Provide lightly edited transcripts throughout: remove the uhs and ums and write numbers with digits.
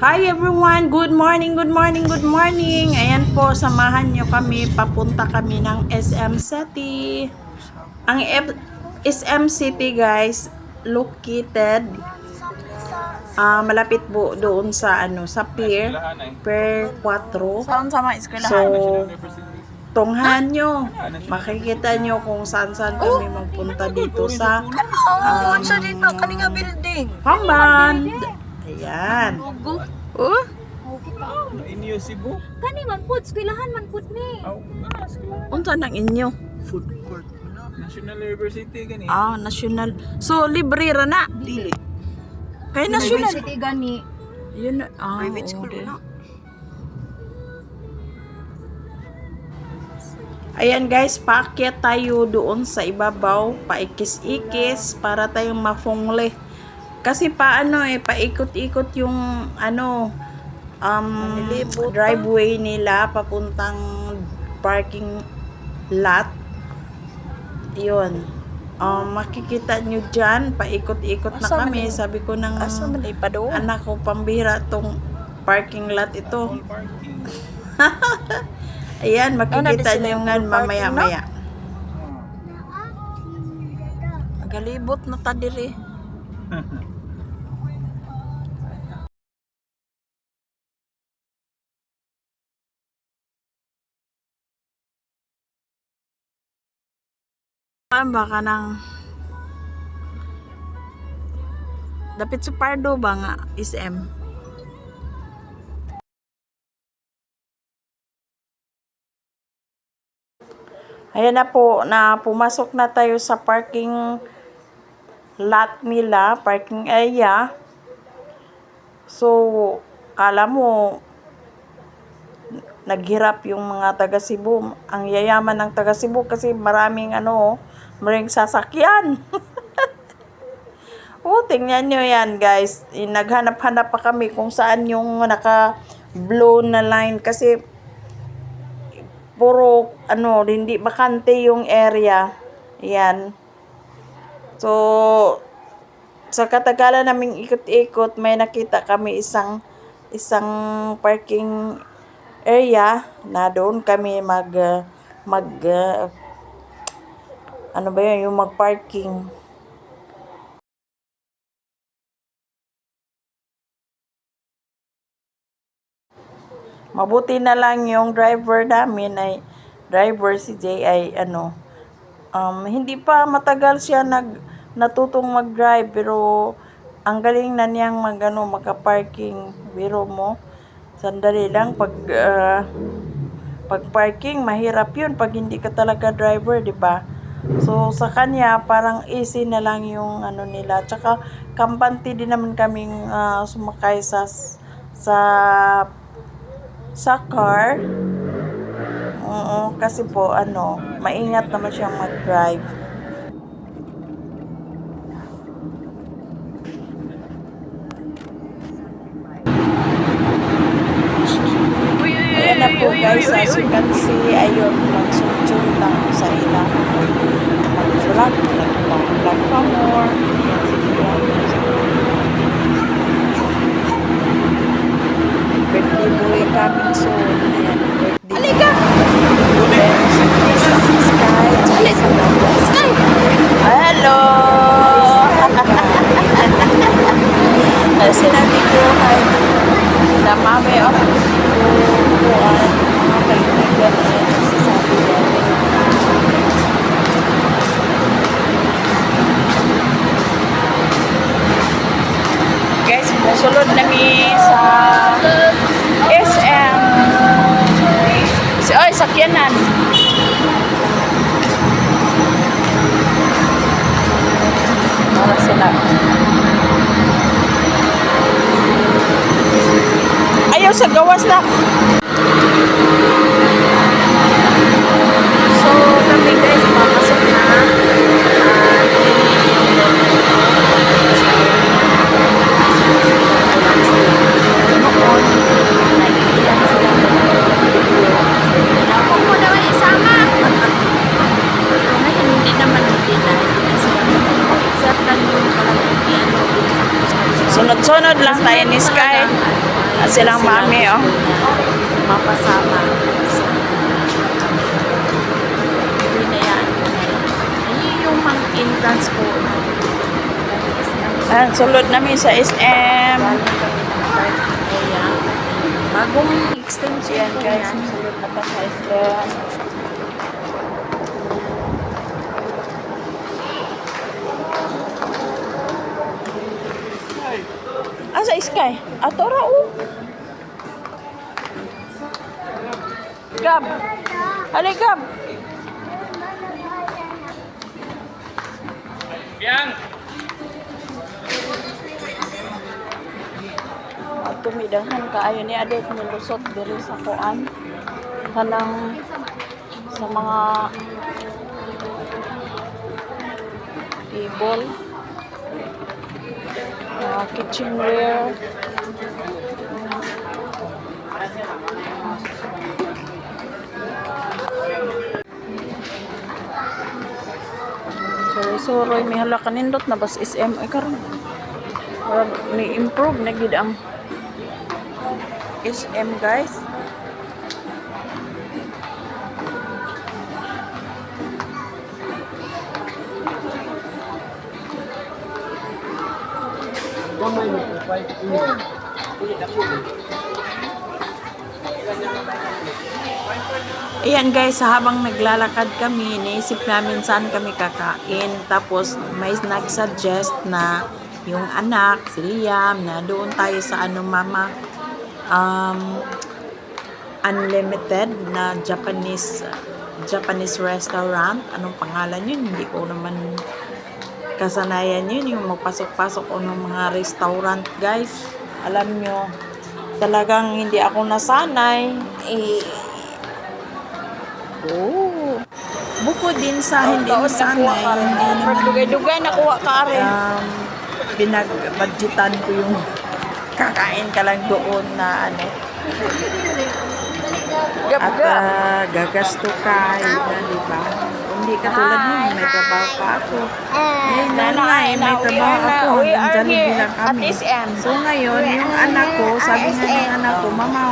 Hi everyone! Good morning, good morning, good morning! Ayan po, samahan nyo kami. Papunta kami ng SM City. Ang SM City guys, located malapit po doon sa sa Pier 4. Saan sa mga eskwelahan? So, tunghan nyo. Makikita nyo kung saan-saan kami magpunta dito sa sa dito, kaninga building. Pamban. Ayan. Oh? Inyo Cebu? Kani man pud, eskwelahan man pud ni. Unsa nang inyo? Food court. National University gani. National. So, libre ra na. Dili. Kay national. University gani. Yun, Private school okay. na. Ayan guys, paakyat tayo doon sa ibabaw, paikis-ikis para tayong mafungle. Kasi paikot-ikot yung driveway nila papuntang parking lot. Yun. Makikita nyo dyan, paikot-ikot na kami. Sabi ko ng anak ko, pambira tong parking lot ito. Parking. Ayan, makikita nyo nga mamaya-maya. Galibot na ta diri. Baka nang dapit sa Pardo ba nga SM? Ayan na po, pumasok na tayo sa parking lot nila, parking area. So, kala mo, naghirap yung mga taga Cebu. Ang yayaman ng taga Cebu kasi maraming maraming sasakyan. Tingnan nyo yan guys. Naghanap-hanap pa kami kung saan yung naka-blow na line kasi puro hindi bakante yung area. Yan. So, sa katagalan naming ikot-ikot, may nakita kami isang parking area na doon kami yung mag-parking. Mabuti na lang yung driver namin si Jay ay hindi pa matagal siya natutong mag-drive pero ang galing na niyang maka-parking. Biro mo, sandali lang pag parking mahirap yun pag hindi ka talaga driver, di ba? So sa kanya parang easy na lang yung nila. Tsaka kampante din naman kaming sumakay sa car. Kasi po maingat naman siyang mag-drive. Ayan na po guys, as you can see, ayun, mag-sunsun lang sa ilang mag-vlog pa more. Birthday boy coming soon. Ayan, birthday. Halika! Sky! Hello! Sinabi ko na mami mga kaibigan sasabi namin. Guys, musulod namin sa SM. Sakyanan. Para sila. Ayaw sa gawas na. So, kami guys, papasok na. Sunod-sunod lang tayo ni Sky. silang mami, oh. Mapasama. Hinayaan ko na. Ayun yung mga entrance po. Ayan, sulod namin sa SM. Galing kami ng parking area. Bagong extension Ayan, po guys, yan. sulod na pa sa SM. Asa Sky? Ato ra, oh. Gab. Halika, Gab. At tumidahan kaayo ni adet nilusot diri sa kuan kanang sa mga table, kitchenware. Sorry, may hala kanindot na bas SM ay karon. Murag ni improve na gid ang SM, guys. Ayan guys, habang naglalakad kami, naisip namin saan kami kakain. Tapos may nag-suggest na yung anak, si Liam, na doon tayo sa mama, unlimited na Japanese restaurant. Anong pangalan yun? Hindi ko naman kasanayan yun, yung magpasok-pasok o ng mga restaurant, guys. Alam nyo, talagang hindi ako nasanay. Bukod din sa hindi nasanay, hindi naman Dugay-dugay nakuha ka rin. pinag-budgetan ko yung kakain ka lang doon na at gagasto ka, di ba? Hindi katulad nun, may trabaho pa ako. Ngayon lang nga may trabaho ako. Hanggang Jollibee lang kami. So ngayon, yung anak ko, sabi nga ng anak ko, Mama,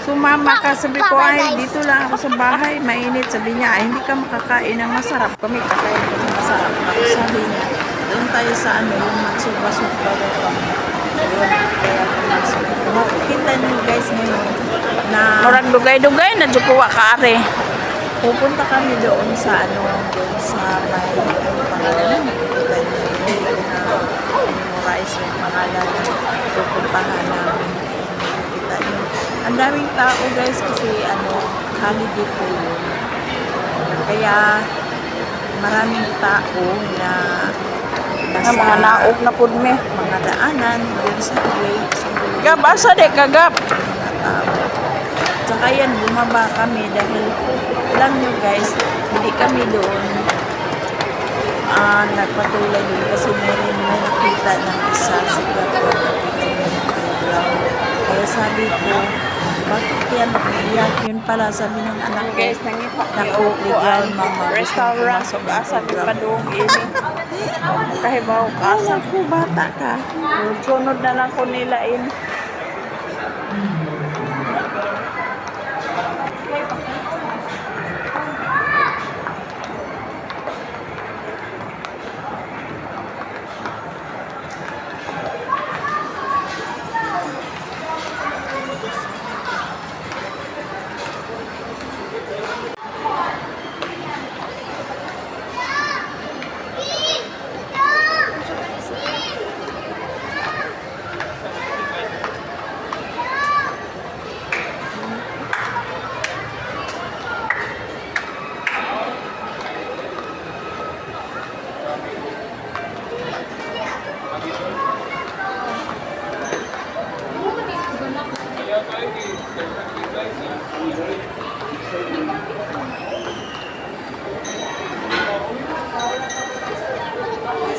sumama ka. Sabi ko, ay, dito lang ako sa bahay, mainit. Sabi niya, ay, hindi ka makakain ng masarap. Kami kakain ko ng masarap. Tapos sabi niya, doon tayo sa yung magsuba-suba daw kami. Kita niyo guys ngayon na Murag dugay-dugay na jukuha ka rin. pupunta kami doon sa doon sa may pangalan kita niyo na memorize yung pangalan na pupuntahan namin. Kita niyo ang daming tao guys kasi holiday po yun, kaya maraming tao na Na mga naog na pud me. mga daanan doon sa way Gab, asa de ka, Gab? mga tao. Tsaka yan, bumaba kami dahil alam nyo guys, hindi kami doon nagpatuloy doon kasi may nakita ng isa siguro nakita niya yung program. Kaya sabi ko, bakit yan naiyak? Yun pala sabi ng anak ko, Guys, nangipak naku, playground mama. restaurant so asa di pa doon ini. Kahibaw ka. Asa ko, bata ka. Sunod na lang ko nila in.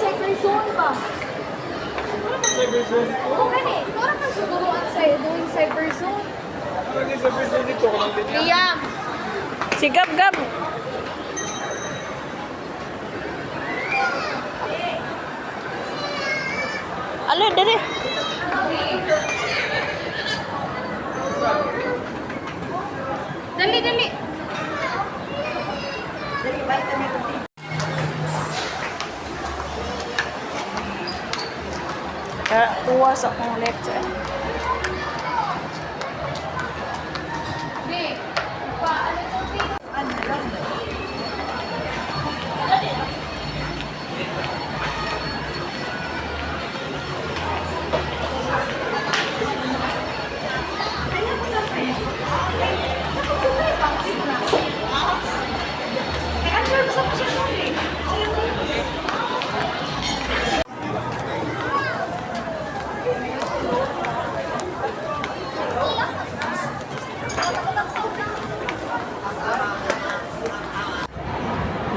Cyber zone ba? Cyber zone. Oo, gani. Parang ka siguro doing cyber zone. Lagi cyber zone dito. Kung din yan. Liam! Si Gab, Gab. Ala, dali. pause akong lecture.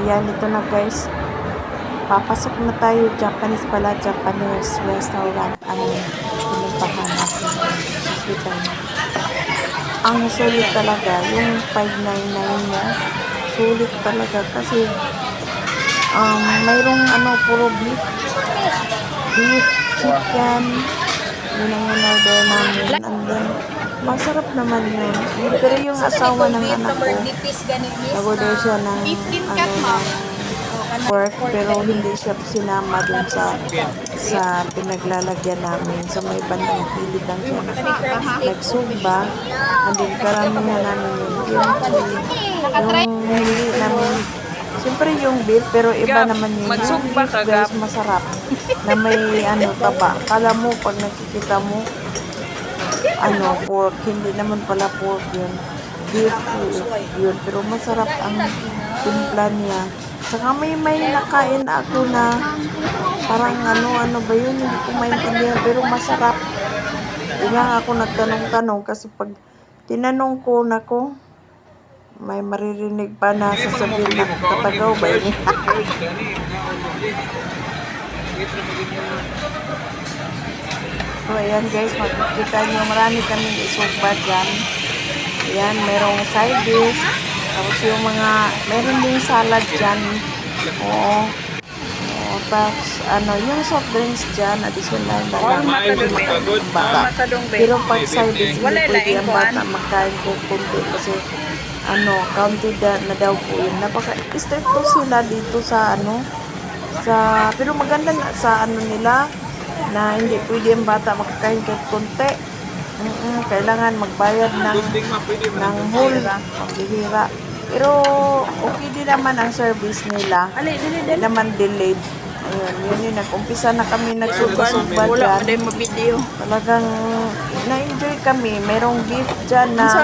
Yan, ito na guys. Papasok na tayo. Japanese pala. Japanese restaurant. Ang pinuntahan natin. Kita niyo. Ang sulit talaga. Yung 599 niya. Sulit talaga. Kasi mayroong puro beef. Beef, chicken. Yun ang in-order namin. And then, masarap naman yun. Pero yung asawa ng anak ko, nag-order siya ng pork, pero hindi siya sinama dun sa pinaglalagyan namin. Sa may bandang pilit lang siya nagsugba. And then, karamihan namin yung hindi namin. Siyempre yung beef, pero iba naman yun. Yung beef guys, masarap. Na may taba. Kala mo, pag nakikita mo, pork. Hindi naman pala pork yun. Beef yun. Pero masarap ang timpla niya. Saka may nakain ako na parang ano ba yun? Hindi ko maintindihan. Pero masarap. Kaya ako nagtanong-tanong kasi pag tinanong ko may maririnig pa na sasabihin na katagaw ba yun? So, ayan guys, makikita nyo, marami kaming isugba dyan. Ayan, merong side dish. Tapos yung meron din salad dyan. Oo. Tapos, yung soft drinks dyan, additional na lang. Bata. Pero pag side dish, hindi pwede ang bata magkain ko kunti kasi counted na daw po yun. Napaka-strict po sila dito pero maganda na sa nila na hindi pwede ang bata makakain kahit kunti. Kailangan magbayad ng whole pagbihira. Pero okay din naman ang service nila. Hindi naman delayed. Ayun, yun nag-umpisa na kami nagsugba-sugba dyan. Talagang na-enjoy kami. Merong beef dyan na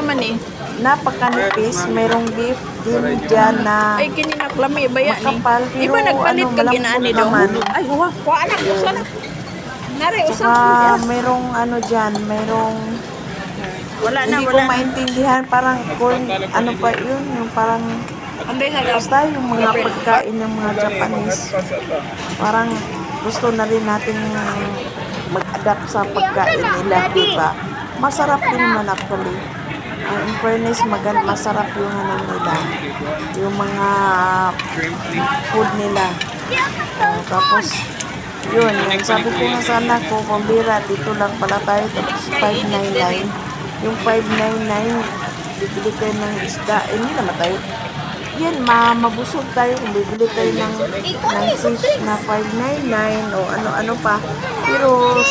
napakanipis. Merong beef din dyan na makapal. Pero malambot naman. Saka merong dyan, hindi ko maintindihan, parang pa yun, yung parang basta yung mga pagkain ng mga Japanese, parang gusto na rin natin mag-adapt sa pagkain nila, diba? Masarap din naman actually. In fairness, masarap yung nila, yung mga food nila. Tapos yun, sabi ko nga sa anak ko, pambira, dito lang pala tayo, tapos 599. Yung 599, bibili tayo ng isda, hindi naman tayo. Yan, mabusog tayo kung bibili tayo ng fish na 599 o ano-ano pa. Pero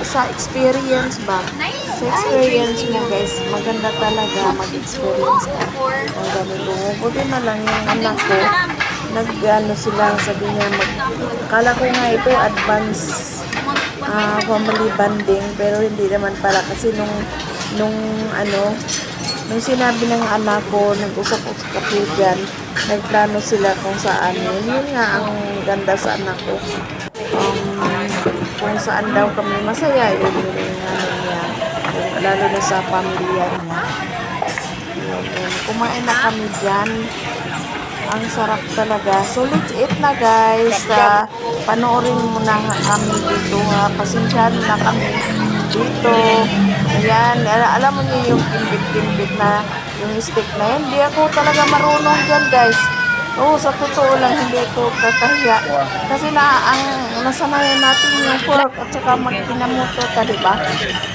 sa experience ba, sa experience mo guys, maganda talaga mag-experience ka. Ang ganito. Buti na lang yung anak ko, sila, sabi niya, kala ko nga ito advance family bonding, pero hindi naman pala kasi nung sinabi ng anak ko, nag-usap-usap kami dyan, nagplano sila kung saan yun nga ang ganda sa anak ko, kung saan daw kami masaya, yun niya, lalo na sa pamilya niya. Kumain na kami dyan. Ang sarap talaga. So, let's eat na guys. Panoorin mo na kami dito. Pasensyahan na kami dito. Ayan. Alam mo niyo yung kimbit-kimbit na yung stick na yan. Hindi ako talaga marunong dyan guys. Oo, sa totoo lang hindi ako kakahiya. Kasi nasanayan natin yung pork at saka magkinamoto ta, diba?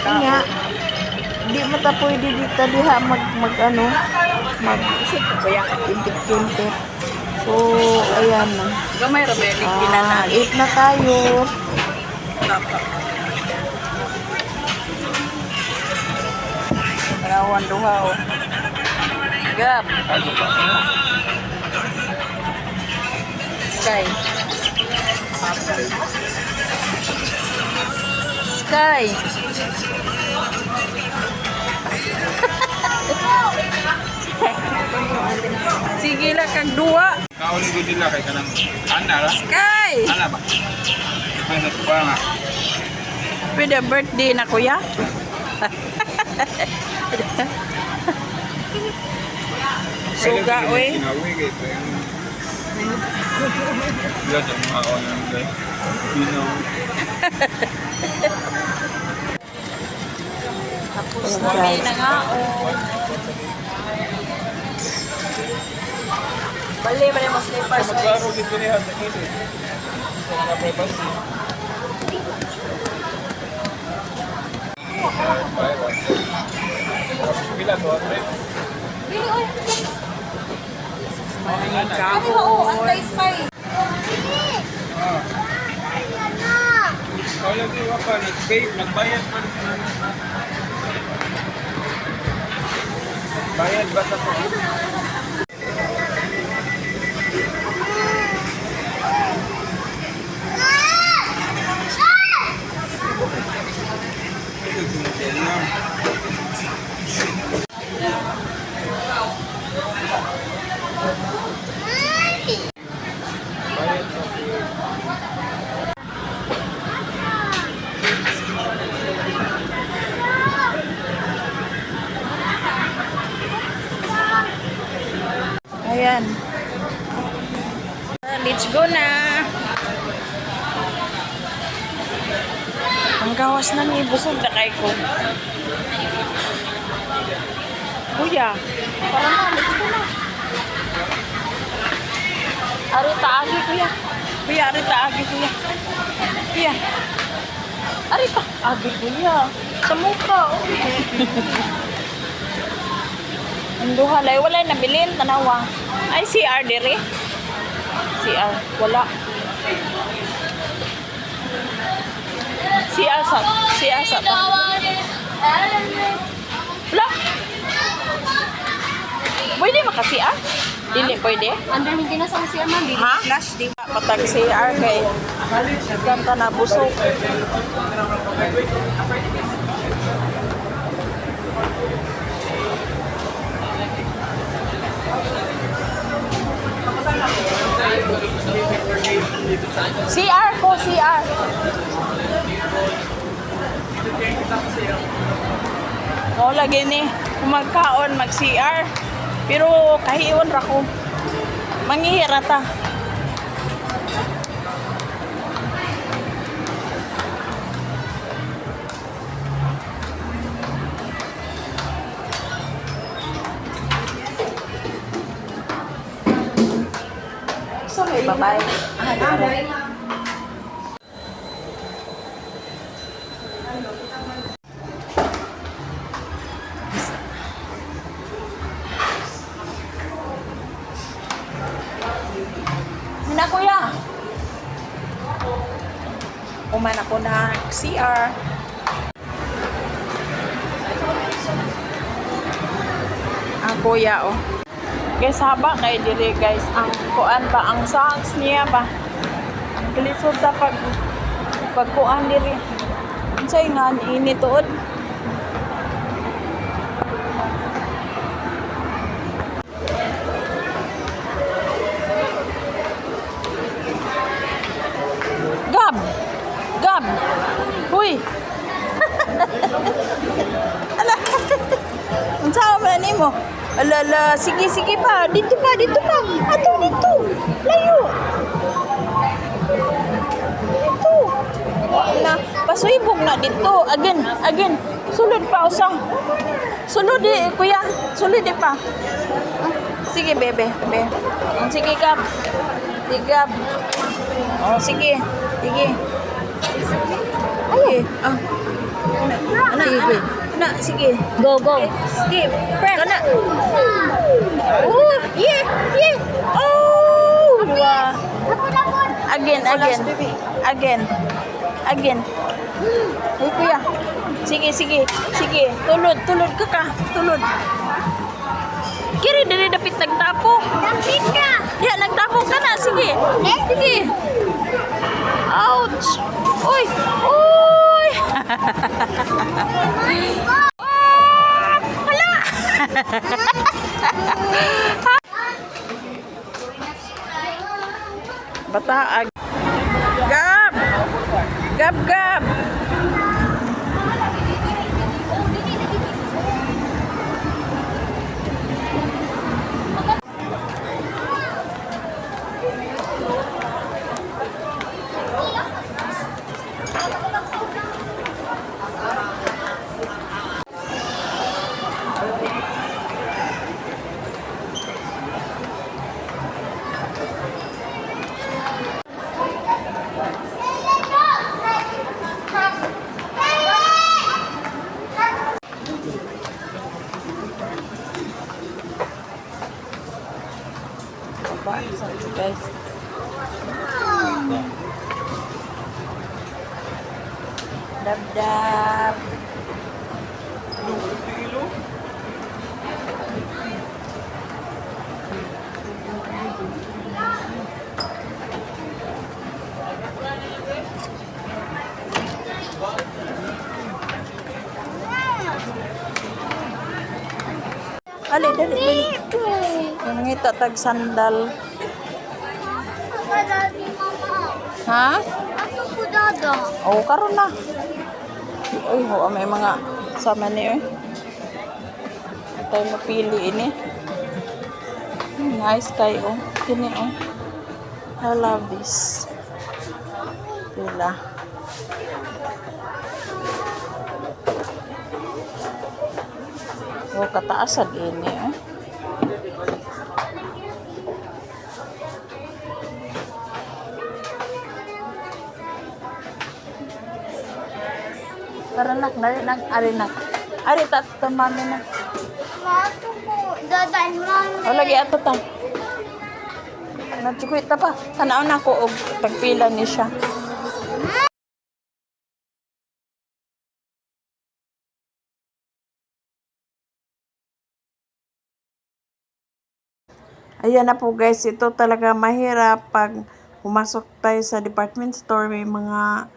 Kaya hindi mo ta pwede dito diha kimbit-kimbit. So, ayan na. Eat na tayo. tanawan duha oh. Gab. Sky. Sky. Sige lang kag duwa. Kauli ko nila kay kanang ana ra. Sky. Ana ba? Ay ba nga. Pwede birthday na kuya. Suga oy. Sinawi kay ya sa mga onan kay. Tapos na may nangaon. Bali mas slippers. Maglaro dito ni Handa dito. Sa mga privacy. Bila to, Andre. Really, oy. Maraming Kani ba, oh, ang kahoy. guys, spy. Wala di wa pa nagbayad pa. Bayad ba sa to? Ayan. Let's go na. Ang gawas na ni busog na kay ko. Kuya, para na, let's go na. Ari taagi kuya. Kuya, ari taagi kuya. Kuya. Ari pa, agi kuya. Sa mukha. Oh. Ang duha lay walay nabilin tanawa. Ay CR dire. CR wala. CR sa ta. Wala. Pwede maka CR? Dili pwede. Under maintenance ang siya man, di Ha? flash, di ba? Patag CR kay ganta na busog. CR ko, CR. O, lagi ni. Kung magkaon, mag-CR. Pero kahiiwan ra ko. Manghihira ta. Bye-bye. Na kuya. Uman ako na CR. Ang kuya oh. Guys, haba kay dire guys. Ang kuan ba ang socks niya ba? Ang kilisod ta pagkuan dire. Unsay nga ini tuod? Gab. Gab. Huy. Ala. Unsa man nimo? Ala, sige pa. Dito pa. Ato dito. Layo. Dito. Wala. Pasuyibog na dito. Again. Sulod pa usang. Sulod di, kuya. Sulod di pa. Sige, bebe. Sige, Gab. Sige, Gab. Oh, sige. Ay, sige. Go. Sige, press. Kana. Oh, yeah. Oh, wow. Again. Ay, kuya. Sige, sige. Sige. Tulod, tulod ka ka. Tulod. Kiri, dili dapit nagtapo. Dapit ka! Ya, nagtapo ka na. Sige. Sige. Ouch. Uy. Uy. Hala. Bataag. Gab. Gab, gab. Baba, sorry guys. Dab-dab. Ali, dali, dali. Yung ngita tag sandal. Ako dati, mama. Ha? Ako po dada. Oo, karon na. Uy, ho, may mga sama ni eh. Tayo mapili ini. Nice kayo. Kini oh. I love this. Pila. Oh, kataasan ini oh. Tara nak, ari nak. Ari ta mami na. Mato po. Dada, mama. O lagi ato ta. Natsukuit ta pa. Tanaw na ko og tagpila ni siya. Ayan na po guys, ito talaga mahirap pag pumasok tayo sa department store, may mga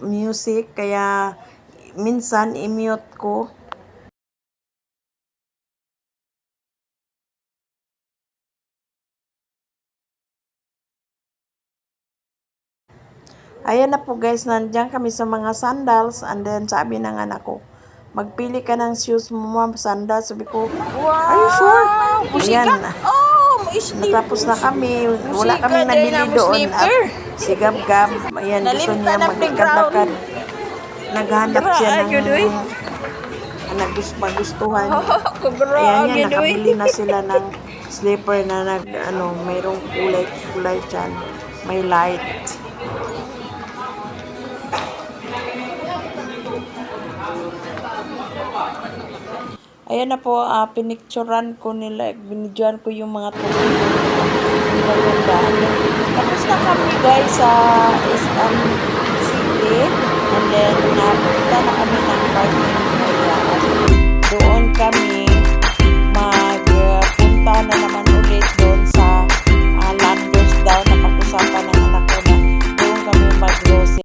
music, kaya minsan i-mute ko. Ayan na po guys, nandiyan kami sa mga sandals, and then sabi ng anak ko, magpili ka ng shoes mo ma'am, sandals. Sabi ko, are you sure? Ayan. Natapos na kami. Wala kami nabili doon. At si Gab-Gab, ayan, gusto niya magkakad. Naghanap siya ng magustuhan. Ayan yan, nakabili na sila ng slipper na mayroong kulay dyan. May light. Ayan na po, pinicturan ko nila, binidyoan ko yung mga tubig. Maganda. Tapos na kami guys sa SM City. And then, napunta na kami ng parking area. Doon kami magpunta na naman